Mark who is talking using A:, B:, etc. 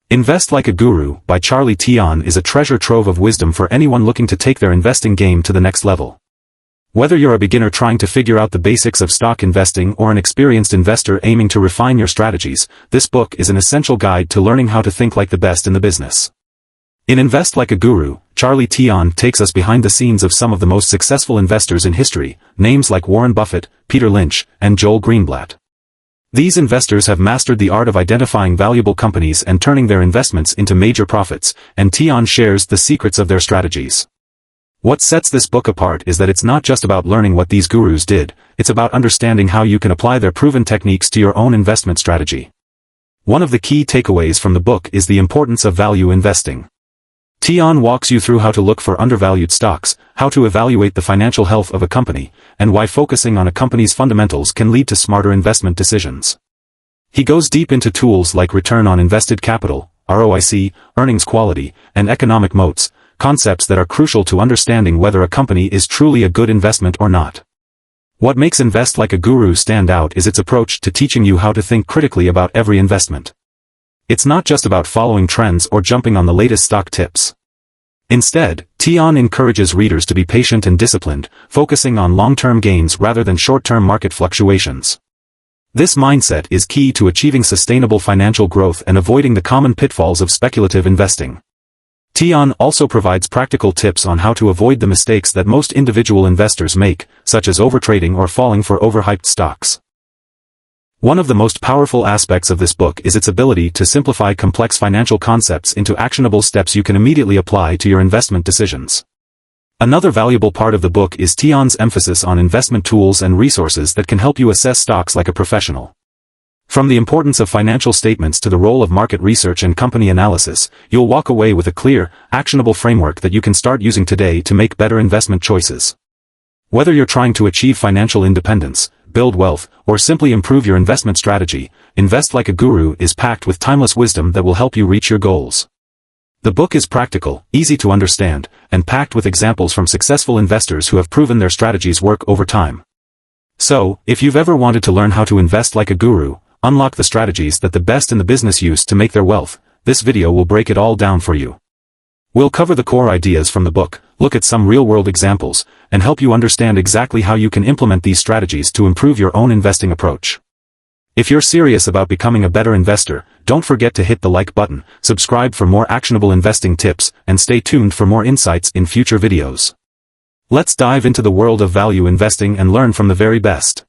A: Invest Like a Guru by Charlie Tion is a treasure trove of wisdom for anyone looking to take their investing game to the next level. Whether you're a beginner trying to figure out the basics of stock investing or an experienced investor aiming to refine your strategies, this book is an essential guide to learning how to think like the best in the business. In Invest Like a Guru, Charlie Tion takes us behind the scenes of some of the most successful investors in history, names like Warren Buffett, Peter Lynch, and Joel Greenblatt. These investors have mastered the art of identifying valuable companies and turning their investments into major profits, and Tion shares the secrets of their strategies. What sets this book apart is that it's not just about learning what these gurus did, it's about understanding how you can apply their proven techniques to your own investment strategy. One of the key takeaways from the book is the importance of value investing. Tion walks you through how to look for undervalued stocks, how to evaluate the financial health of a company, and why focusing on a company's fundamentals can lead to smarter investment decisions. He goes deep into tools like return on invested capital, ROIC, earnings quality, and economic moats, concepts that are crucial to understanding whether a company is truly a good investment or not. What makes Invest Like a Guru stand out is its approach to teaching you how to think critically about every investment. It's not just about following trends or jumping on the latest stock tips. Instead, Tion encourages readers to be patient and disciplined, focusing on long-term gains rather than short-term market fluctuations. This mindset is key to achieving sustainable financial growth and avoiding the common pitfalls of speculative investing. Tion also provides practical tips on how to avoid the mistakes that most individual investors make, such as overtrading or falling for overhyped stocks. One of the most powerful aspects of this book is its ability to simplify complex financial concepts into actionable steps you can immediately apply to your investment decisions. Another valuable part of the book is Tion's emphasis on investment tools and resources that can help you assess stocks like a professional. From the importance of financial statements to the role of market research and company analysis, you'll walk away with a clear, actionable framework that you can start using today to make better investment choices. Whether you're trying to achieve financial independence, build wealth, or simply improve your investment strategy, Invest Like a Guru is packed with timeless wisdom that will help you reach your goals. The book is practical, easy to understand, and packed with examples from successful investors who have proven their strategies work over time. So, if you've ever wanted to learn how to invest like a guru, unlock the strategies that the best in the business use to make their wealth, this video will break it all down for you. We'll cover the core ideas from the book, look at some real-world examples, and help you understand exactly how you can implement these strategies to improve your own investing approach. If you're serious about becoming a better investor, don't forget to hit the like button, subscribe for more actionable investing tips, and stay tuned for more insights in future videos. Let's dive into the world of value investing and learn from the very best.